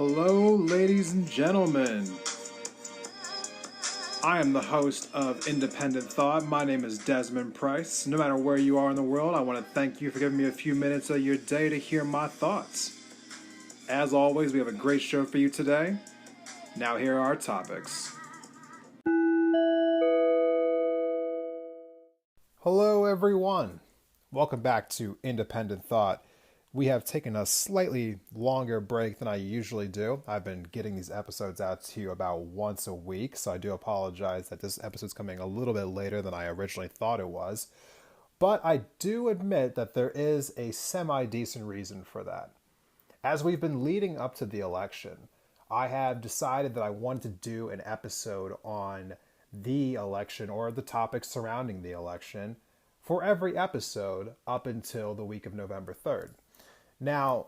Hello, ladies and gentlemen. I am the host of Independent Thought. My name is Desmond Price. No matter where you are in the world, I want to thank you for giving me a few minutes of your day to hear my thoughts. As always, we have a great show for you today. Now, here are our topics. Hello, everyone. Welcome back to Independent Thought. We have taken a slightly longer break than I usually do. I've been getting these episodes out to you about once a week, so I do apologize that this episode's coming a little bit later than I originally thought it was. But I do admit that there is a semi-decent reason for that. As we've been leading up to the election, I have decided that I wanted to do an episode on the election or the topics surrounding the election for every episode up until the week of November 3rd. Now,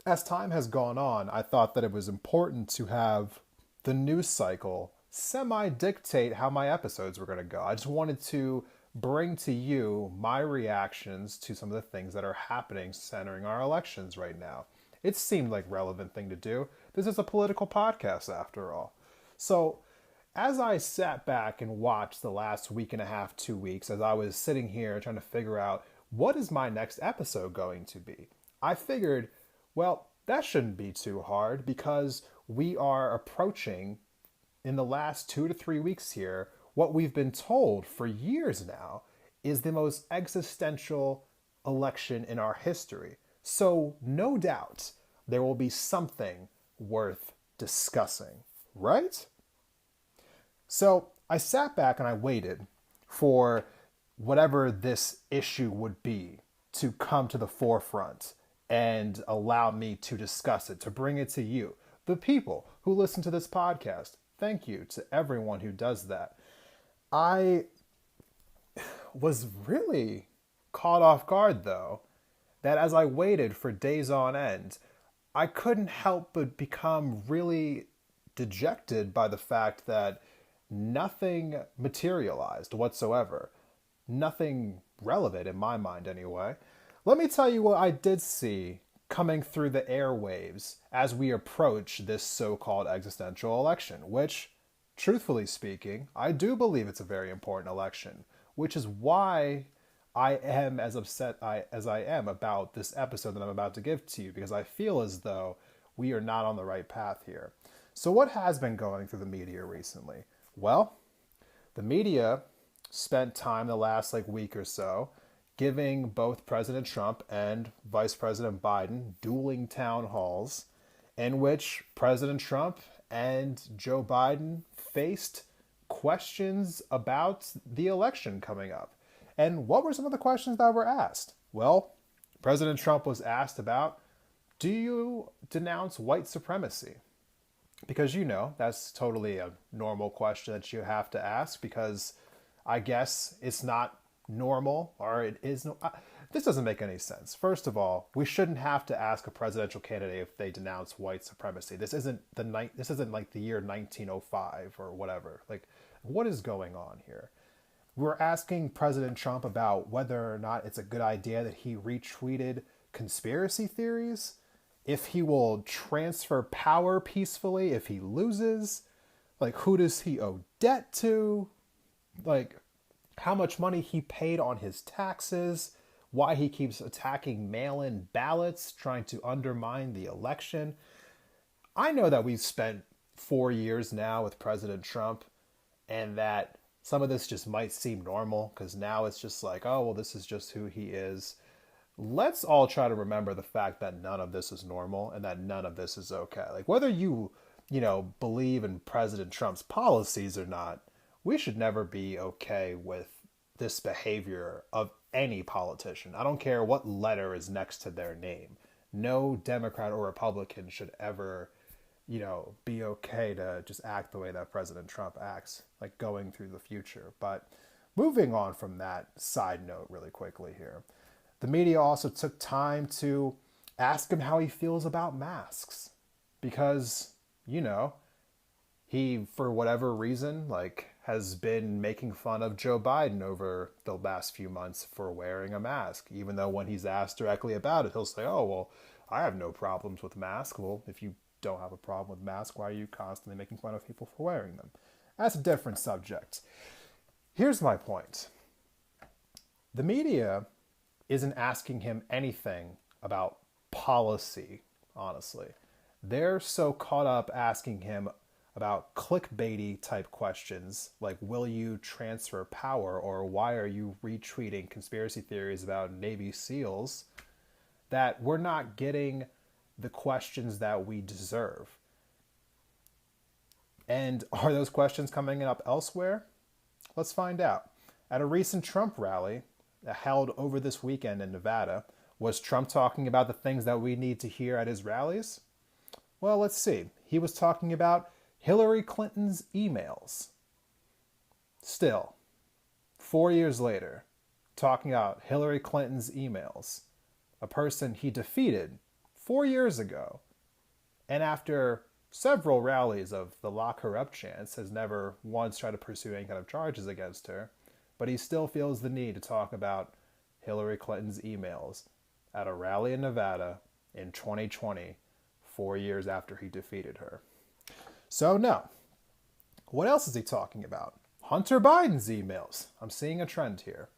as time has gone on, I thought that it was important to have the news cycle semi-dictate how my episodes were going to go. I just wanted to bring to you my reactions to some of the things that are happening centering our elections right now. It seemed like a relevant thing to do. This is a political podcast after all. So, as I sat back and watched the last week and a half, 2 weeks, as I was sitting here trying to figure out what is my next episode going to be, I figured, well, that shouldn't be too hard because we are approaching, in the last 2 to 3 weeks here, what we've been told for years now is the most existential election in our history. So, no doubt, there will be something worth discussing, right? So, I sat back and I waited for whatever this issue would be to come to the forefront and allow me to discuss it, to bring it to you, the people who listen to this podcast. Thank you to everyone who does that. I was really caught off guard, though, that as I waited for days on end, I couldn't help but become really dejected by the fact that nothing materialized whatsoever. Nothing relevant in my mind, anyway. Let me tell you what I did see coming through the airwaves as we approach this so-called existential election, which, truthfully speaking, I do believe it's a very important election, which is why I am as upset as I am about this episode that I'm about to give to you, because I feel as though we are not on the right path here. So what has been going through the media recently? Well, the media spent time the last week or so giving both President Trump and Vice President Biden dueling town halls in which President Trump and Joe Biden faced questions about the election coming up. And what were some of the questions that were asked? Well, President Trump was asked about, do you denounce white supremacy? Because, that's totally a normal question that you have to ask, because I guess it's not normal, or it is no. This doesn't make any sense. First of all, we shouldn't have to ask a presidential candidate if they denounce white supremacy. This isn't like the year 1905 or whatever. What is going on here? We're asking President Trump about whether or not it's a good idea that he retweeted conspiracy theories, if he will transfer power peacefully if he loses, who does he owe debt to, how much money he paid on his taxes, why he keeps attacking mail-in ballots, trying to undermine the election. I know that we've spent 4 years now with President Trump, and that some of this just might seem normal, because now it's just this is just who he is. Let's all try to remember the fact that none of this is normal and that none of this is okay. Whether you believe in President Trump's policies or not, we should never be okay with this behavior of any politician. I don't care what letter is next to their name. No Democrat or Republican should ever, be okay to just act the way that President Trump acts, going through the future. But moving on from that side note really quickly here, the media also took time to ask him how he feels about masks, because, he, for whatever reason, has been making fun of Joe Biden over the last few months for wearing a mask, even though when he's asked directly about it, he'll say, oh, well, I have no problems with masks. Well, if you don't have a problem with masks, why are you constantly making fun of people for wearing them? That's a different subject. Here's my point. The media isn't asking him anything about policy, honestly. They're so caught up asking him about clickbaity type questions like, will you transfer power, or why are you retweeting conspiracy theories about Navy SEALs, that we're not getting the questions that we deserve. And are those questions coming up elsewhere? Let's find out. At a recent Trump rally held over this weekend in Nevada, was Trump talking about the things that we need to hear at his rallies? Well, let's see. He was talking about Hillary Clinton's emails. Still, 4 years later, talking about Hillary Clinton's emails, a person he defeated 4 years ago, and after several rallies of the lock her up chants, has never once tried to pursue any kind of charges against her, but he still feels the need to talk about Hillary Clinton's emails at a rally in Nevada in 2020, 4 years after he defeated her. So no. What else is he talking about? Hunter Biden's emails. I'm seeing a trend here.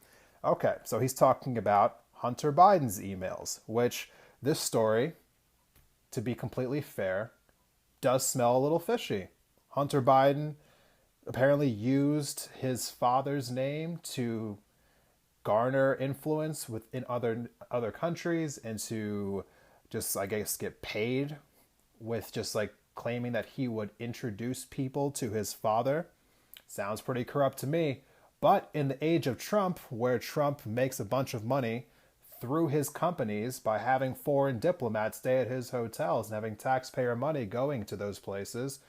Okay, so he's talking about Hunter Biden's emails, which this story, to be completely fair, does smell a little fishy. Hunter Biden apparently used his father's name to garner influence within other countries and to just, I guess, get paid with just like claiming that he would introduce people to his father. Sounds pretty corrupt to me. But in the age of Trump, where Trump makes a bunch of money through his companies by having foreign diplomats stay at his hotels and having taxpayer money going to those places,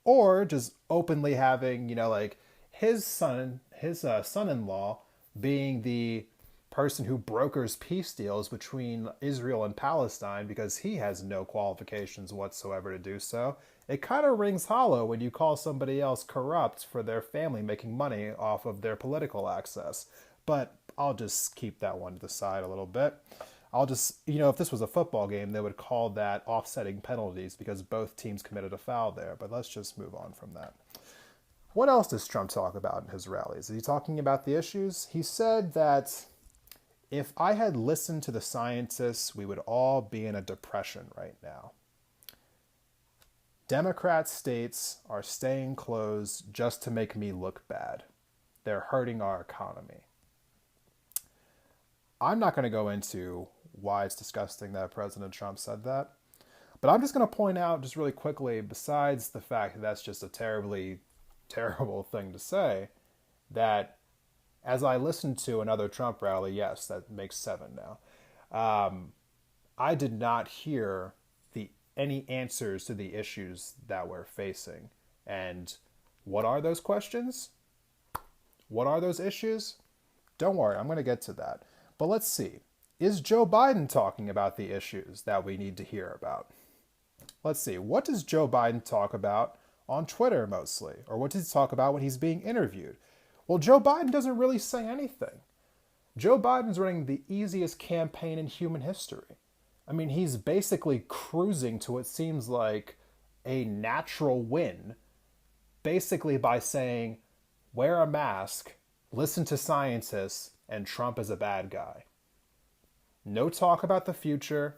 or just openly having, like his son-in-law being the person who brokers peace deals between Israel and Palestine because he has no qualifications whatsoever to do so. It kind of rings hollow when you call somebody else corrupt for their family making money off of their political access. But I'll just keep that one to the side a little bit. I'll just, if this was a football game, they would call that offsetting penalties because both teams committed a foul there. But let's just move on from that. What else does Trump talk about in his rallies? Is he talking about the issues? He said that if I had listened to the scientists, we would all be in a depression right now. Democrat states are staying closed just to make me look bad. They're hurting our economy. I'm not going to go into why it's disgusting that President Trump said that, but I'm just going to point out just really quickly, besides the fact that that's just a terribly terrible thing to say, that as I listened to another Trump rally, yes, that makes 7 now, I did not hear any answers to the issues that we're facing. And what are those questions? What are those issues? Don't worry, I'm going to get to that. But let's see. Is Joe Biden talking about the issues that we need to hear about? Let's see. What does Joe Biden talk about on Twitter mostly? Or what does he talk about when he's being interviewed? Well, Joe Biden doesn't really say anything. Joe Biden's running the easiest campaign in human history. I mean, he's basically cruising to what seems like a natural win, basically by saying, wear a mask, listen to scientists, and Trump is a bad guy. No talk about the future.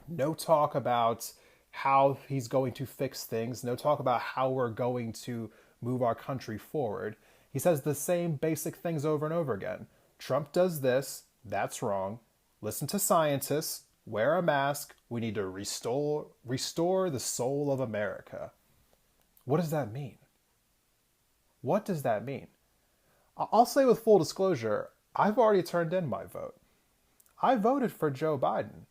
No talk about how he's going to fix things. No talk about how we're going to move our country forward. He says the same basic things over and over again. Trump does this. That's wrong. Listen to scientists. Wear a mask. We need to restore the soul of America. What does that mean? What does that mean? I'll say with full disclosure, I've already turned in my vote. I voted for Joe Biden.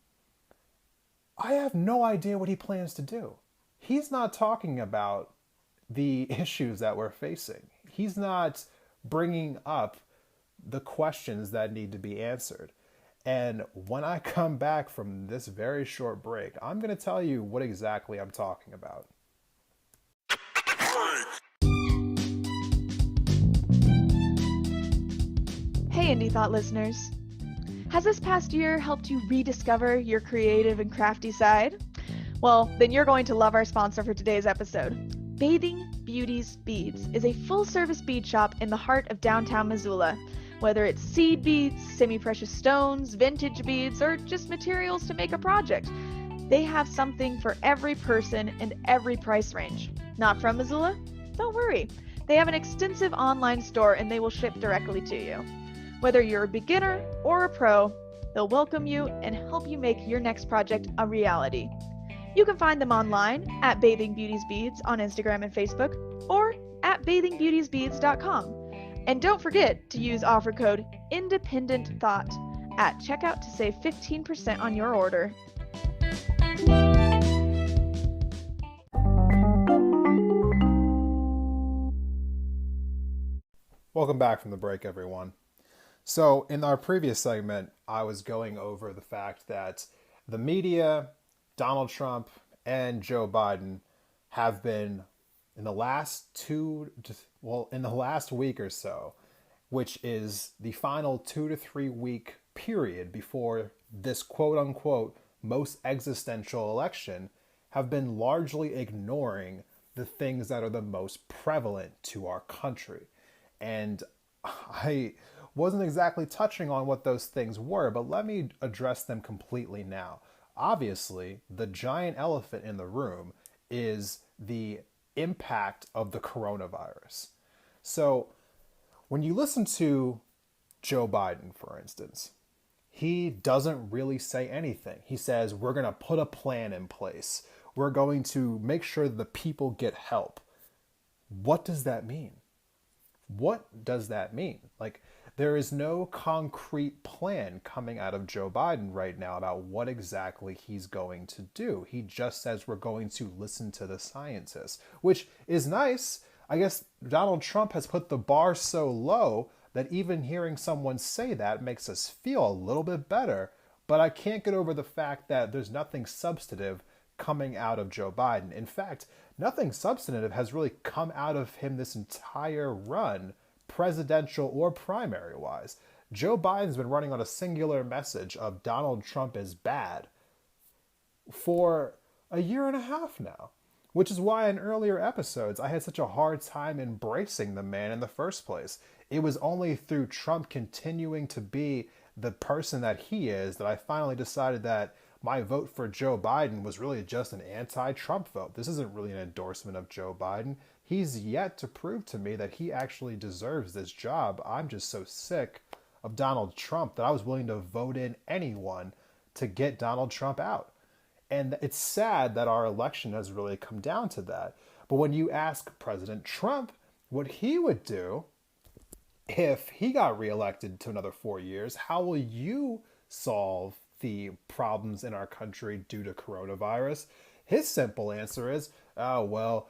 I have no idea what he plans to do. He's not talking about the issues that we're facing. He's not bringing up the questions that need to be answered. And when I come back from this very short break, I'm going to tell you what exactly I'm talking about. Hey, Indie Thought listeners. Has this past year helped you rediscover your creative and crafty side? Well, then you're going to love our sponsor for today's episode. Bathing Beauties Beads is a full-service bead shop in the heart of downtown Missoula. Whether it's seed beads, semi-precious stones, vintage beads, or just materials to make a project, they have something for every person and every price range. Not from Missoula? Don't worry. They have an extensive online store and they will ship directly to you. Whether you're a beginner or a pro, they'll welcome you and help you make your next project a reality. You can find them online at Bathing Beauties Beads on Instagram and Facebook or at bathingbeautiesbeads.com. And don't forget to use offer code INDEPENDENTTHOUGHT at checkout to save 15% on your order. Welcome back from the break, everyone. So, in our previous segment, I was going over the fact that the media, Donald Trump, and Joe Biden have been in the last week or so, which is the final 2 to 3 week period before this quote unquote most existential election, have been largely ignoring the things that are the most prevalent to our country. And I wasn't exactly touching on what those things were, but let me address them completely now. Obviously, the giant elephant in the room is the impact of the coronavirus. So, when you listen to Joe Biden, for instance, he doesn't really say anything. He says, we're going to put a plan in place. We're going to make sure that the people get help. What does that mean? What does that mean? Like, there is no concrete plan coming out of Joe Biden right now about what exactly he's going to do. He just says we're going to listen to the scientists, which is nice. I guess Donald Trump has put the bar so low that even hearing someone say that makes us feel a little bit better. But I can't get over the fact that there's nothing substantive coming out of Joe Biden. In fact, nothing substantive has really come out of him this entire run, presidential or primary wise. Joe Biden's been running on a singular message of Donald Trump is bad for a year and a half now, which is why in earlier episodes I had such a hard time embracing the man in the first place. It was only through Trump continuing to be the person that he is that I finally decided that my vote for Joe Biden was really just an anti-Trump vote. This isn't really an endorsement of Joe Biden. He's yet to prove to me that he actually deserves this job. I'm just so sick of Donald Trump that I was willing to vote in anyone to get Donald Trump out. And it's sad that our election has really come down to that. But when you ask President Trump what he would do if he got reelected to another 4 years, how will you solve the problems in our country due to coronavirus? His simple answer is, oh, well,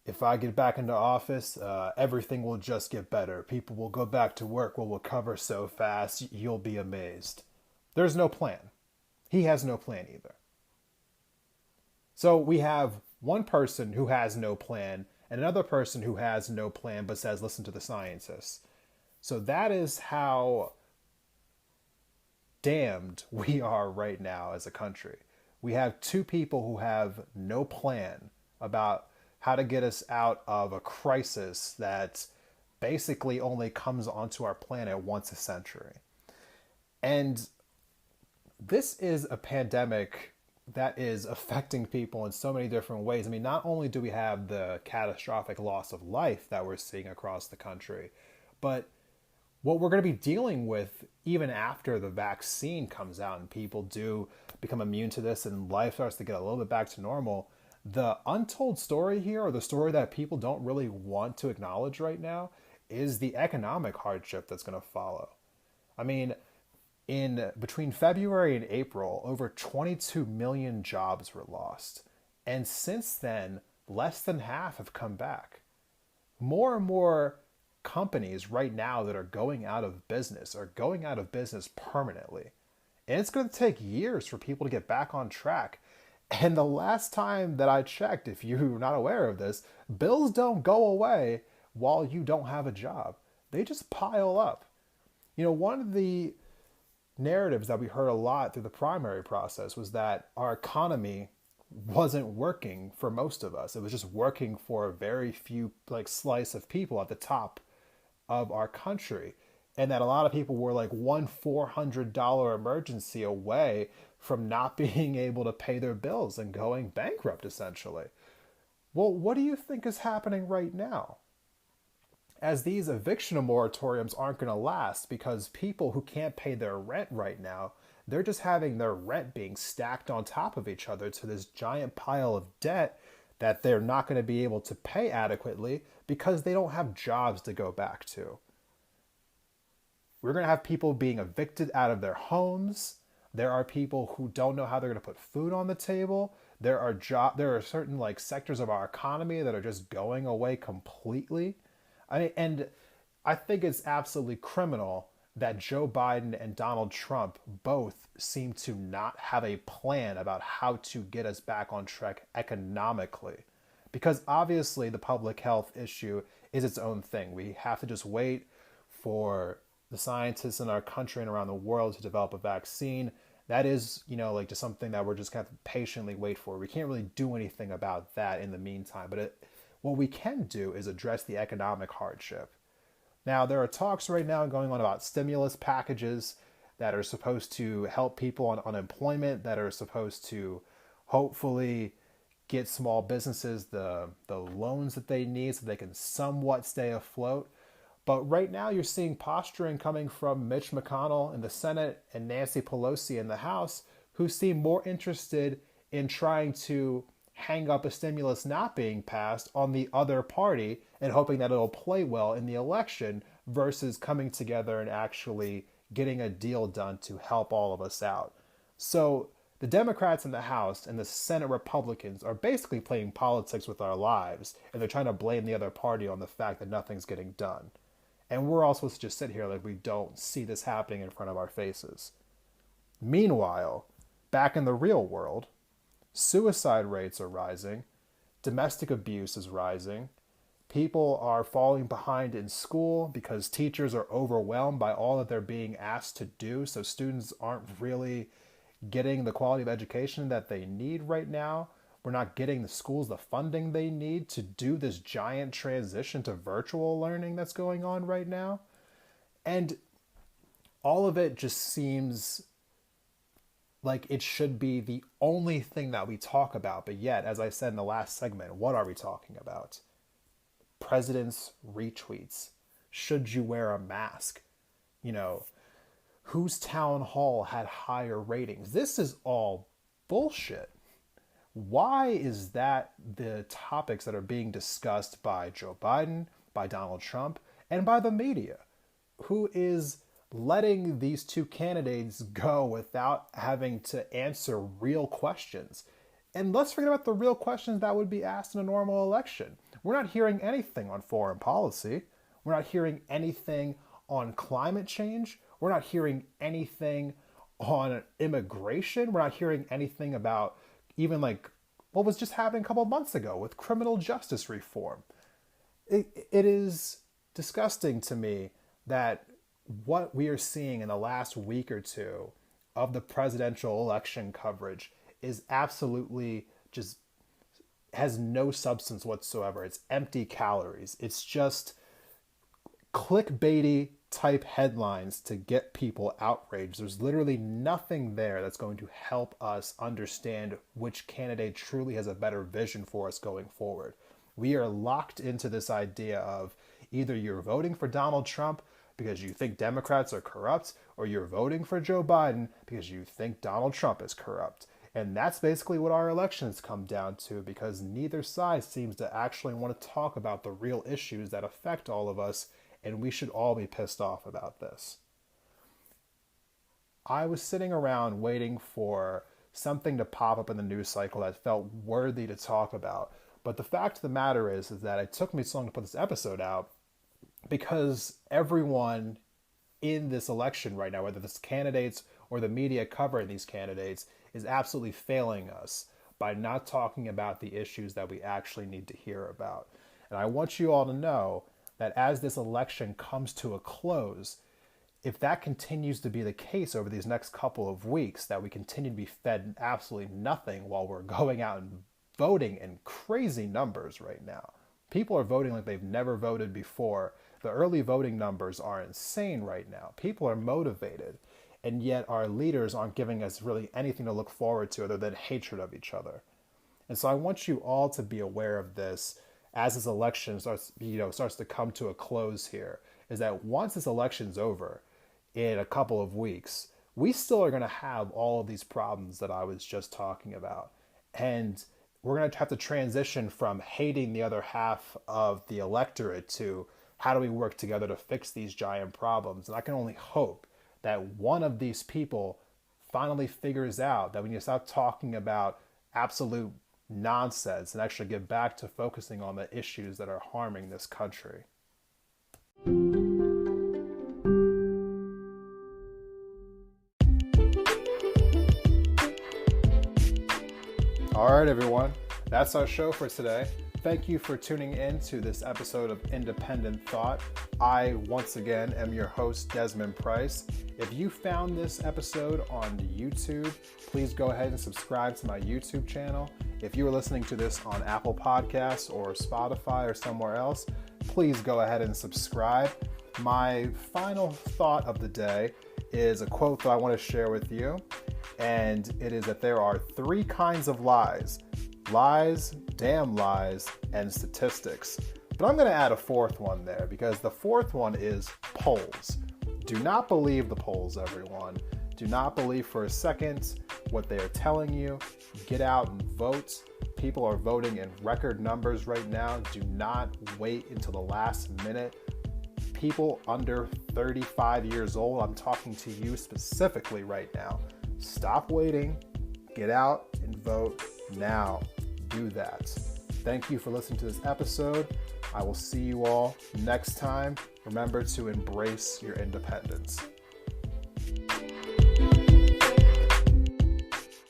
if I get back into office, everything will just get better. People will go back to work. We'll recover so fast, you'll be amazed. There's no plan. He has no plan either. So we have one person who has no plan and another person who has no plan but says, listen to the scientists. So that is how damned we are right now as a country. We have two people who have no plan about how to get us out of a crisis that basically only comes onto our planet once a century. And this is a pandemic that is affecting people in so many different ways. I mean, not only do we have the catastrophic loss of life that we're seeing across the country, but what we're going to be dealing with even after the vaccine comes out and people do become immune to this and life starts to get a little bit back to normal, the untold story here, or the story that people don't really want to acknowledge right now, is the economic hardship that's going to follow. I mean, in between February and April, over 22 million jobs were lost. And since then, less than half have come back. More and more companies right now that are going out of business are going out of business permanently. And it's going to take years for people to get back on track. And the last time that I checked, if you're not aware of this, bills don't go away while you don't have a job. They just pile up. One of the narratives that we heard a lot through the primary process was that our economy wasn't working for most of us. It was just working for a very few like slice of people at the top of our country. And that a lot of people were like one $400 emergency away from not being able to pay their bills and going bankrupt essentially. Well, what do you think is happening right now? As these eviction moratoriums aren't going to last because people who can't pay their rent right now, they're just having their rent being stacked on top of each other to this giant pile of debt that they're not going to be able to pay adequately because they don't have jobs to go back to. We're going to have people being evicted out of their homes. There are people who don't know how they're going to put food on the table. There are certain like sectors of our economy that are just going away completely. And I think it's absolutely criminal that Joe Biden and Donald Trump both seem to not have a plan about how to get us back on track economically. Because obviously the public health issue is its own thing. We have to just wait for the scientists in our country and around the world to develop a vaccine. That is, like just something that we're just going to patiently wait for. We can't really do anything about that in the meantime. But what we can do is address the economic hardship. Now, there are talks right now going on about stimulus packages that are supposed to help people on unemployment, that are supposed to hopefully get small businesses the loans that they need so they can somewhat stay afloat. But right now you're seeing posturing coming from Mitch McConnell in the Senate and Nancy Pelosi in the House, who seem more interested in trying to hang up a stimulus not being passed on the other party and hoping that it'll play well in the election versus coming together and actually getting a deal done to help all of us out. So the Democrats in the House and the Senate Republicans are basically playing politics with our lives, and they're trying to blame the other party on the fact that nothing's getting done. And we're all supposed to just sit here like we don't see this happening in front of our faces. Meanwhile, back in the real world, suicide rates are rising, domestic abuse is rising, people are falling behind in school because teachers are overwhelmed by all that they're being asked to do, so students aren't really getting the quality of education that they need right now. We're not getting the schools the funding they need to do this giant transition to virtual learning that's going on right now. And all of it just seems like it should be the only thing that we talk about. But yet, as I said in the last segment, what are we talking about? President's retweets. Should you wear a mask? Whose town hall had higher ratings? This is all bullshit. Why is that the topics that are being discussed by Joe Biden, by Donald Trump, and by the media, who is letting these two candidates go without having to answer real questions? And let's forget about the real questions that would be asked in a normal election. We're not hearing anything on foreign policy. We're not hearing anything on climate change. We're not hearing anything on immigration. We're not hearing anything about even like what was just happening a couple of months ago with criminal justice reform. It is disgusting to me that what we are seeing in the last week or two of the presidential election coverage is absolutely just has no substance whatsoever. It's empty calories. It's just clickbaity type headlines to get people outraged. There's literally nothing there that's going to help us understand which candidate truly has a better vision for us going forward. We are locked into this idea of either you're voting for Donald Trump because you think Democrats are corrupt, or you're voting for Joe Biden because you think Donald Trump is corrupt. And that's basically what our elections come down to, because neither side seems to actually want to talk about the real issues that affect all of us, and we should all be pissed off about this. I was sitting around waiting for something to pop up in the news cycle that felt worthy to talk about. But the fact of the matter is that it took me so long to put this episode out because everyone in this election right now, whether it's candidates or the media covering these candidates, is absolutely failing us by not talking about the issues that we actually need to hear about. And I want you all to know that as this election comes to a close, if that continues to be the case over these next couple of weeks, that we continue to be fed absolutely nothing while we're going out and voting in crazy numbers right now. People are voting like they've never voted before. The early voting numbers are insane right now. People are motivated, and yet our leaders aren't giving us really anything to look forward to other than hatred of each other. And so I want you all to be aware of this as this election starts to come to a close here, is that once this election's over in a couple of weeks, we still are going to have all of these problems that I was just talking about. And we're going to have to transition from hating the other half of the electorate to how do we work together to fix these giant problems. And I can only hope that one of these people finally figures out that we need to stop talking about absolute nonsense and actually get back to focusing on the issues that are harming this country. All right, everyone, that's our show for today. Thank you for tuning in to this episode of Independent Thought. I, once again, am your host, Desmond Price. If you found this episode on YouTube, please go ahead and subscribe to my YouTube channel. If you are listening to this on Apple Podcasts or Spotify or somewhere else, please go ahead and subscribe. My final thought of the day is a quote that I want to share with you, and it is that there are three kinds of lies: lies, damn lies, and statistics. But I'm going to add a fourth one there, because the fourth one is polls. Do not believe the polls, everyone. Do not believe for a second what they are telling you. Get out and vote. People are voting in record numbers right now. Do not wait until the last minute. People under 35 years old, I'm talking to you specifically right now. Stop waiting. Get out and vote now. Do that. Thank you for listening to this episode. I will see you all next time. Remember to embrace your independence.